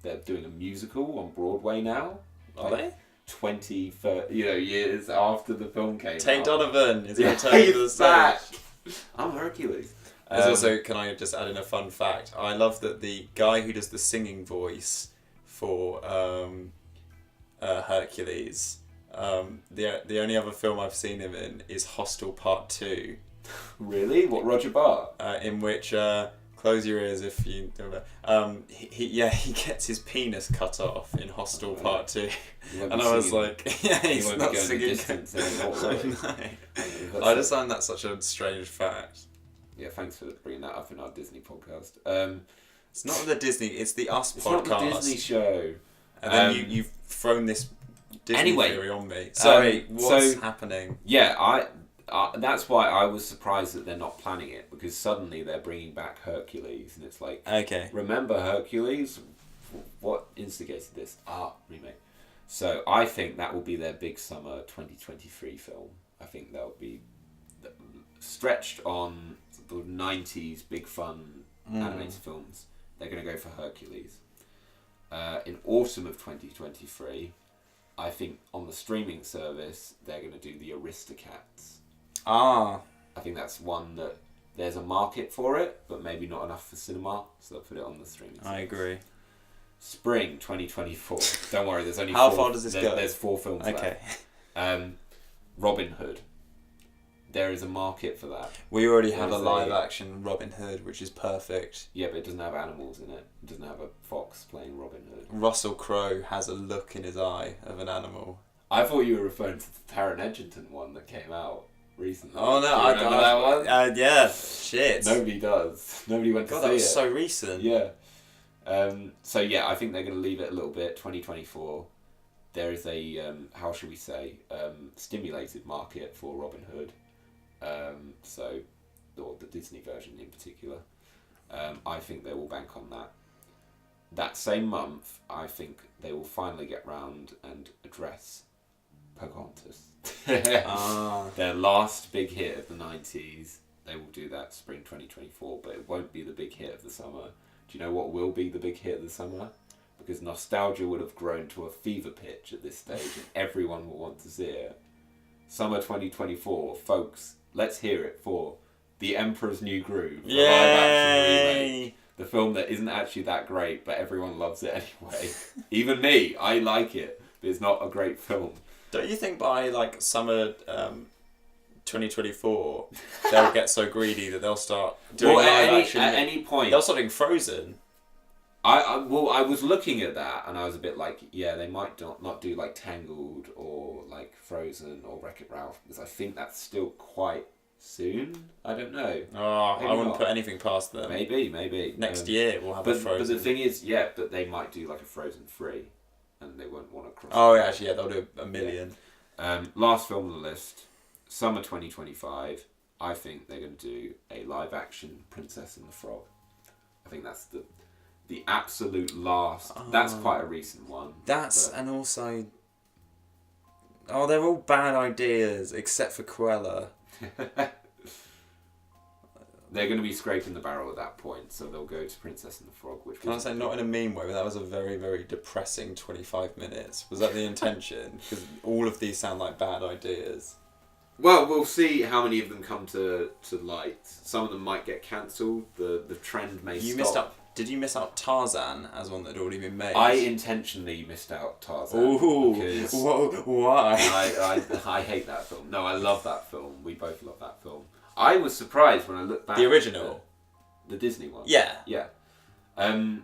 They're doing a musical on Broadway now. Are they? 20, 30, years after the film came out. Tate Donovan is returning to the stage. I'm Hercules. There's also, can I just add in a fun fact? I love that the guy who does the singing voice for Hercules, the only other film I've seen him in is Hostel Part 2. Really? What, Roger Bart? In which, close your ears if you don't know. He gets his penis cut off in Hostel Part 2. And I was like, he's not singing. I just find that such a strange fact. Yeah, thanks for bringing that up in our Disney podcast. It's not the Disney, it's the Us it's podcast. It's not the Disney show. And then you've thrown this Disney theory on me. Sorry, what's happening? Yeah, that's why I was surprised that they're not planning it, because suddenly they're bringing back Hercules, and it's like, okay, remember Hercules? What instigated this? Remake. So I think that will be their big summer 2023 film. I think they'll be stretched on the 90s big fun animated films. They're going to go for Hercules. In autumn of 2023, I think on the streaming service, they're going to do the Aristocats. I think that's one that there's a market for it, but maybe not enough for cinema, so they'll put it on the streaming service. I agree. Spring 2024. Don't worry, there's only How far does this go? There's 4 films left. Robin Hood. There is a market for that. We already have a live action Robin Hood, which is perfect. Yeah, but it doesn't have animals in it. It doesn't have a fox playing Robin Hood. Russell Crowe has a look in his eye of an animal. I thought you were referring to the Taron Egerton one that came out recently. Oh no, I don't know that one. Yeah, shit. Nobody does. Nobody went to see it. God, that was so recent. Yeah. So yeah, I think they're going to leave it a little bit. 2024, there is a how should we say stimulated market for Robin Hood. So, or the Disney version in particular. I think they will bank on that. That same month, I think they will finally get round and address Pocahontas. Their last big hit of the 90s. They will do that spring 2024, but it won't be the big hit of the summer. Do you know what will be the big hit of the summer? Because nostalgia would have grown to a fever pitch at this stage and everyone will want to see it. Summer 2024, folks, let's hear it for The Emperor's New Groove, the live-action remake. The film that isn't actually that great, but everyone loves it anyway. Even me, I like it, but it's not a great film. Don't you think by like summer 2024 they'll get so greedy that they'll start doing live action? At any point, they'll start doing Frozen. I was looking at that and I was a bit like, yeah, they might not do like Tangled or like Frozen or Wreck-It Ralph, because I think that's still quite soon. I don't know. Oh, maybe I wouldn't put anything past them. Maybe. Next year we'll have a Frozen. But the thing is, yeah, but they might do like a Frozen 3 and they won't want to cross. Oh, yeah, actually, yeah, they'll do a million. Yeah. Last film on the list, summer 2025. I think they're going to do a live action Princess and the Frog. I think that's the absolute last. That's quite a recent one. And also, they're all bad ideas except for Cruella. They're going to be scraping the barrel at that point, so they'll go to Princess and the Frog. Which can I say, not in a mean way, but that was a very, very depressing 25 minutes. Was that the intention? Because all of these sound like bad ideas. Well, we'll see how many of them come to light. Some of them might get cancelled. The trend may stop. Did you miss out Tarzan as one that had already been made? I intentionally missed out Tarzan. Ooh, because why? I hate that film. No, I love that film. We both love that film. I was surprised when I looked back. The original? The Disney one. Yeah. Yeah. I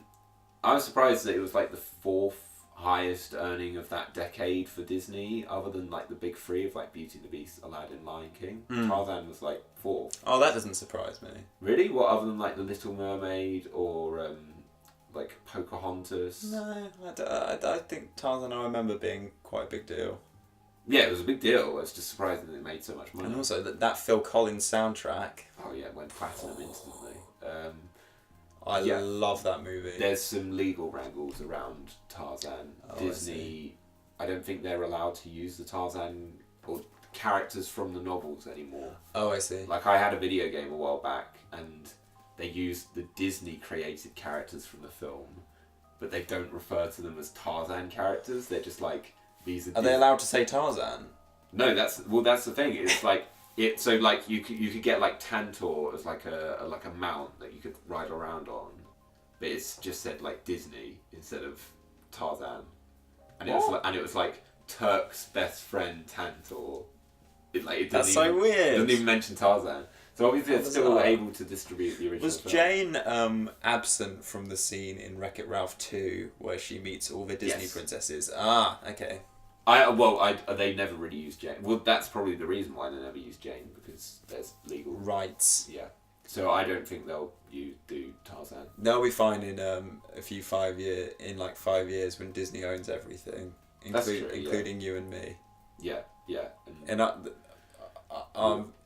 was surprised that it was like the fourth highest earning of that decade for Disney, other than like the big three of like Beauty and the Beast, Aladdin, Lion King. Tarzan was like fourth. Oh, that doesn't surprise me. Really? What, other than like The Little Mermaid or like Pocahontas? No, I think Tarzan, I remember being quite a big deal. Yeah, it was a big deal. It's just surprising that it made so much money. And also that Phil Collins soundtrack. Oh yeah, it went platinum instantly. I love that movie. There's some legal wrangles around Tarzan. Disney, I don't think they're allowed to use the Tarzan or characters from the novels anymore. Oh, I see. Like, I had a video game a while back and they used the Disney created characters from the film, but they don't refer to them as Tarzan characters. They're just like, these are... Are they allowed to say Tarzan? No, that's the thing. It's like... So like you could get like Tantor as like a mount that you could ride around on, but it's just said like Disney instead of Tarzan, and it was like Turk's best friend Tantor. That's so weird. It doesn't even mention Tarzan. So obviously it's still able to distribute the original. Was film. Jane absent from the scene in Wreck-It Ralph 2 where she meets all the Disney princesses? Ah, okay. They never really used Jane. Well, that's probably the reason why they never used Jane, because there's legal rights. Yeah. So I don't think they'll do Tarzan. They'll be fine in 5 years when Disney owns everything, including you and me. Yeah, yeah. And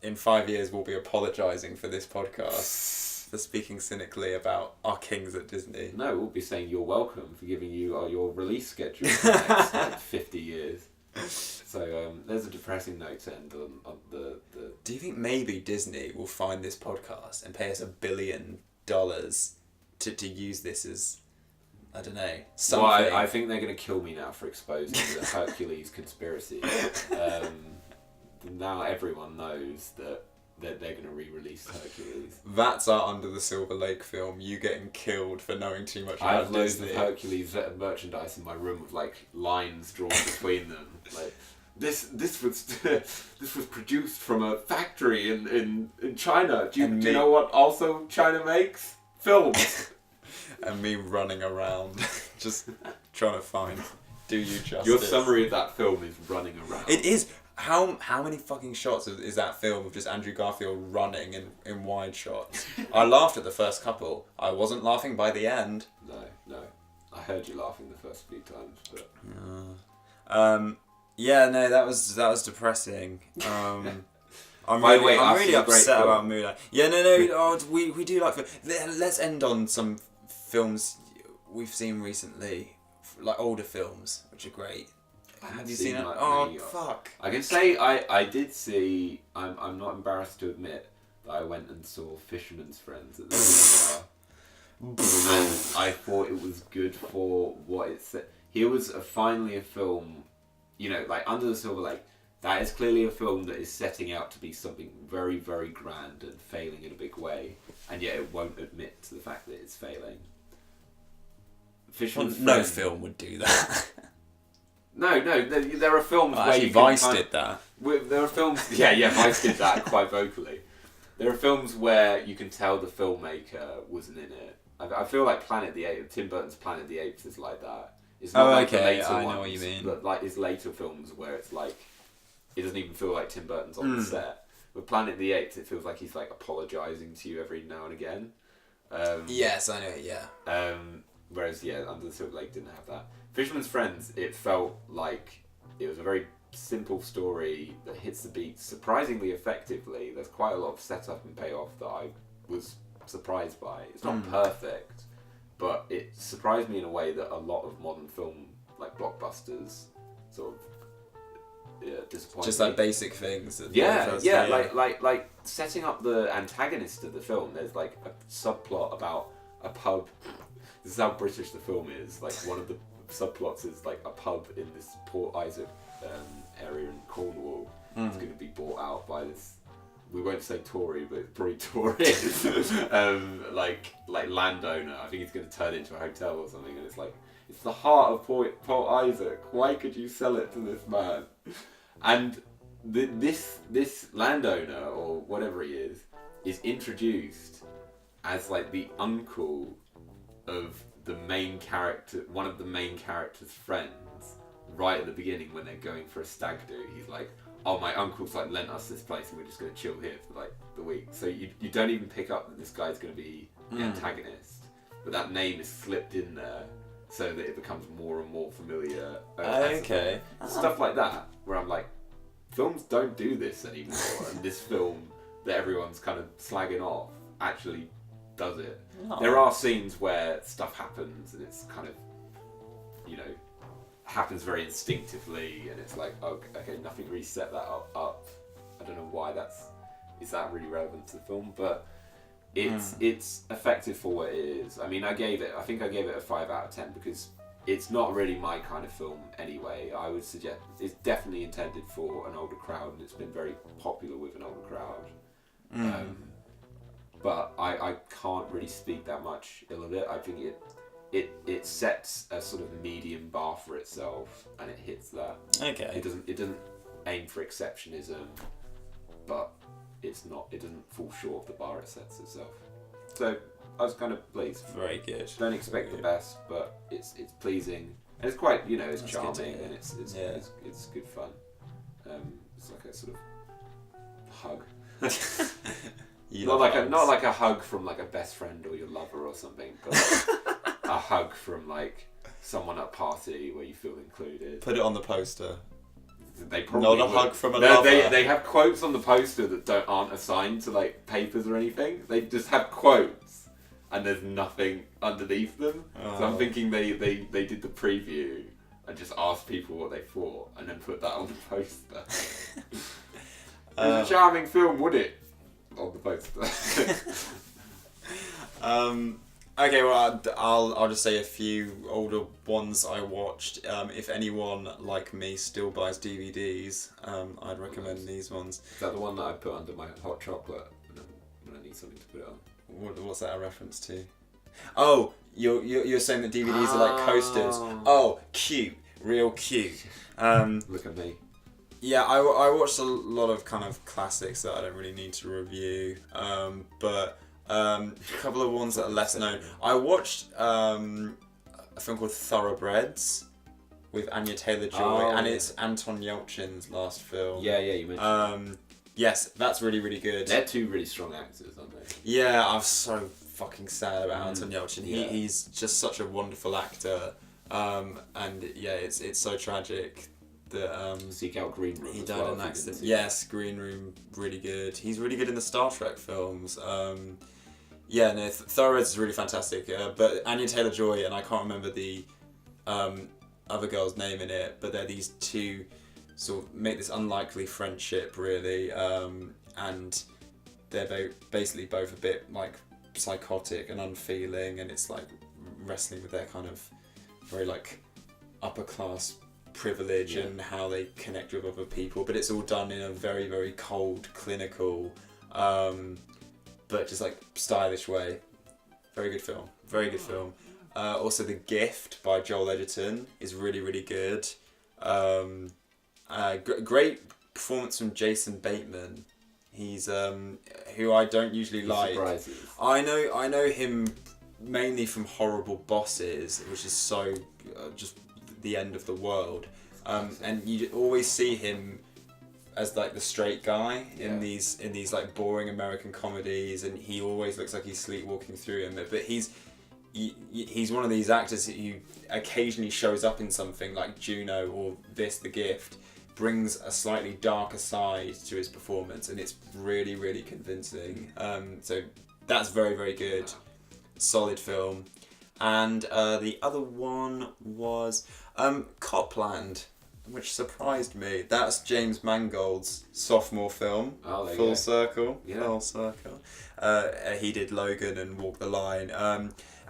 in 5 years we'll be apologising for this podcast. For speaking cynically about our kings at Disney. No, we'll be saying you're welcome for giving you your release schedule for the next 50 years. So there's a depressing note to end on the... Do you think maybe Disney will find this podcast and pay us $1 billion to use this as, I don't know, something? Well, I think they're going to kill me now for exposing the Hercules conspiracy. Now everyone knows that they're going to re-release Hercules. That's our Under the Silver Lake film, you getting killed for knowing too much about I have loads Disney. of Hercules merchandise in my room with like lines drawn between them. Like this was produced from a factory in China. Do you know what also China makes? Films. And me running around just trying to find Do You Justice. Your summary of that film is running around. It is. How many fucking shots is that film of just Andrew Garfield running in wide shots? I laughed at the first couple. I wasn't laughing by the end. No. No. I heard you laughing the first few times, but... Yeah, no, that was depressing. I'm By the way, I'm Us really is a great upset film. about Mulan. Yeah, no. Oh, we do like. Let's end on some films we've seen recently, like older films, which are great. Have you seen it? like, Oh, many- fuck. I can say I did see. I'm not embarrassed to admit that I went and saw Fisherman's Friends at the cinema. And I thought it was good for what it said. Here was finally a film, like Under the Silver Lake. That is clearly a film that is setting out to be something very, very grand and failing in a big way, and yet it won't admit to the fact that it's failing. Fisherman's No Friends- film would do that. No, there are films where Actually, you can Vice kind- did that. There are films. Yeah, Vice did that quite vocally. There are films where you can tell the filmmaker wasn't in it. I feel like Planet of the Apes, Tim Burton's Planet of the Apes is like that. It's not like the later I ones, know what you mean. but like his later films where it's like it doesn't even feel like Tim Burton's on the set. With Planet of the Apes, it feels like he's like apologising to you every now and again. Yes, I know. Yeah. Whereas Under the Silver Lake didn't have that. Fisherman's Friends, it felt like it was a very simple story that hits the beats surprisingly effectively. There's quite a lot of setup and payoff that I was surprised by. It's not perfect, but it surprised me in a way that a lot of modern film, like blockbusters, sort of disappoint Just me. like basic things. Like setting up the antagonist of the film. There's like a subplot about a pub. This is how British the film is. Like one of the subplots is like a pub in this Port Isaac area in Cornwall. It's going to be bought out by this. We won't say Tory, but it's probably Tory. like landowner. I think it's going to turn into a hotel or something. And it's like it's the heart of Port Isaac. Why could you sell it to this man? And this landowner or whatever he is introduced as like the uncle of the main character, one of the main character's friends, right at the beginning when they're going for a stag do. He's like, oh, my uncle's like lent us this place and we're just going to chill here for like the week. So you don't even pick up that this guy's going to be the antagonist, but that name is slipped in there so that it becomes more and more familiar. Okay. Stuff like that, where I'm like, films don't do this anymore, and this film that everyone's kind of slagging off actually does it. Oh. There are scenes where stuff happens and it's kind of, happens very instinctively, and it's like, okay, nothing really set that up. I don't know why is that really relevant to the film, but it's effective for what it is. I mean, I think I gave it a 5 out of 10 because it's not really my kind of film anyway. I would suggest it's definitely intended for an older crowd, and it's been very popular with an older crowd. But I can't really speak that much ill of it. I think it sets a sort of medium bar for itself, and it hits that. Okay. It doesn't aim for exceptionism, but it doesn't fall short of the bar it sets itself. So I was kind of pleased. Very good. Don't expect the best, but it's pleasing, and it's quite it's That's charming, good to hear. and it's good fun. It's like a sort of hug. Not like a hug from like a best friend or your lover or something, but like a hug from like someone at a party where you feel included. Put it on the poster. They probably Not a would. hug from a lover. They have quotes on the poster that aren't assigned to like papers or anything. They just have quotes, and there's nothing underneath them. So I'm thinking they did the preview and just asked people what they thought, and then put that on the poster. It was a charming film, would it? On the poster. Okay, well, I'll just say a few older ones I watched. If anyone like me still buys DVDs, I'd recommend these ones. Is that the one that I put under my hot chocolate when I need something to put it on? What's that a reference to? Oh, you're saying that DVDs are like coasters. Oh, cute, real cute. Look at me. Yeah, I watched a lot of kind of classics that I don't really need to review, but a couple of ones that are less known. I watched a film called Thoroughbreds with Anya Taylor-Joy, and it's Anton Yelchin's last film. Yeah, you mentioned. Yes, that's really, really good. They're two really strong actors, aren't they? Yeah, I'm so fucking sad about Anton Yelchin. He's just such a wonderful actor, and yeah, it's so tragic that Seek out Green Room. he died in an accident. Yes, Green Room, really good. He's really good in the Star Trek films. Yeah, no, Thoroughbreds is really fantastic. But Anya Taylor-Joy, and I can't remember the other girl's name in it, but they're these two sort of make this unlikely friendship, really, and they're basically both a bit like psychotic and unfeeling, and it's like wrestling with their kind of very like upper class privilege and how they connect with other people, but it's all done in a very, very cold, clinical, but just like stylish way. Very good film. Very good film. Also, The Gift by Joel Edgerton is really, really good. Great performance from Jason Bateman. He's who I don't usually like. Surprises. I know him mainly from Horrible Bosses, which is so just the end of the world. And you always see him as like the straight guy in these like boring American comedies, and he always looks like he's sleepwalking through him. But he's one of these actors who occasionally shows up in something like Juno or The Gift, brings a slightly darker side to his performance, and it's really, really convincing. So that's very, very good. Solid film. And the other one was Copland, which surprised me. That's James Mangold's sophomore film. Full Circle. Yeah. Full Circle. He did Logan and Walk the Line.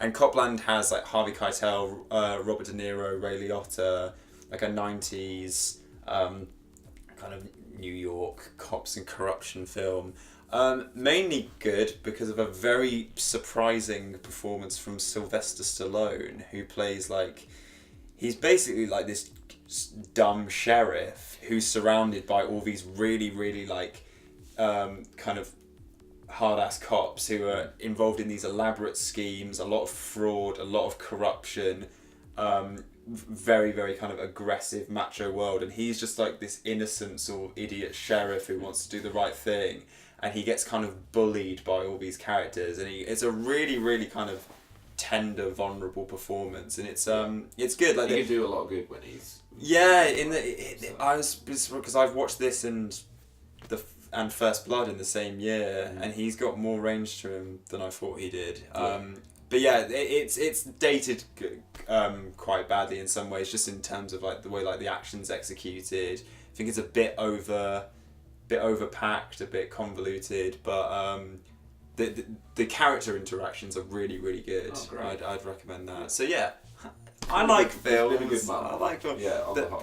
And Copland has like Harvey Keitel, Robert De Niro, Ray Liotta, like a 90s kind of New York cops and corruption film. Mainly good because of a very surprising performance from Sylvester Stallone, who plays like, he's basically like this dumb sheriff who's surrounded by all these really, really like kind of hard-ass cops who are involved in these elaborate schemes, a lot of fraud, a lot of corruption, very, very kind of aggressive macho world, and he's just like this innocent sort of idiot sheriff who wants to do the right thing, and he gets kind of bullied by all these characters, and it's a really, really kind of tender, vulnerable performance, and it's good. Like he can do a lot of good when he's I was because I've watched this and First Blood in the same year, and he's got more range to him than I thought he did. But yeah, it's dated quite badly in some ways, just in terms of like the way like the action's executed. I think it's a bit overpacked, a bit convoluted, but the character interactions are really, really good. I'd recommend that. So yeah, I like films. I like films. Yeah,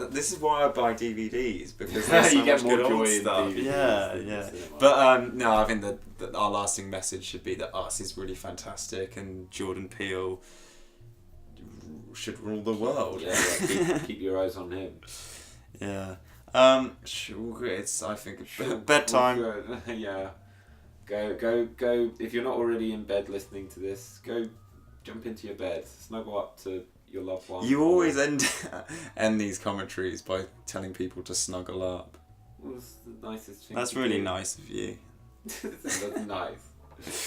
this is why I buy DVDs, because there's so you get much more good joy old in stuff. DVDs Yeah. But no, I think that our lasting message should be that Us is really fantastic, and Jordan Peele should rule the world. Yeah, keep your eyes on him. Yeah. It's I think bedtime. Yeah. Go. If you're not already in bed listening to this, go jump into your bed, snuggle up to your loved one. You always end these commentaries by telling people to snuggle up. Well, that's the nicest thing. That's really nice of you. That's nice.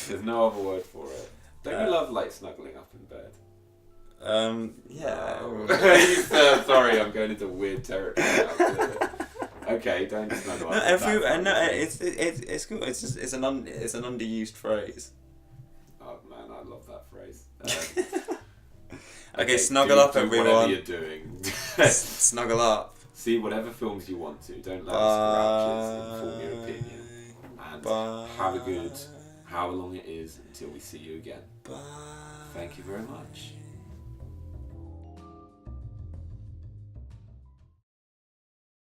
There's no other word for it. Don't you love like snuggling up in bed? Yeah. Sorry, I'm going into weird territory now. Okay, don't snuggle up. It's cool. It's just it's an underused phrase. Oh man, I love that phrase. Okay, snuggle up, everyone. Whatever you're doing. Snuggle up. See whatever films you want to. Don't let us inform your opinion. And have a good however long it is until we see you again. Bye. Thank you very much.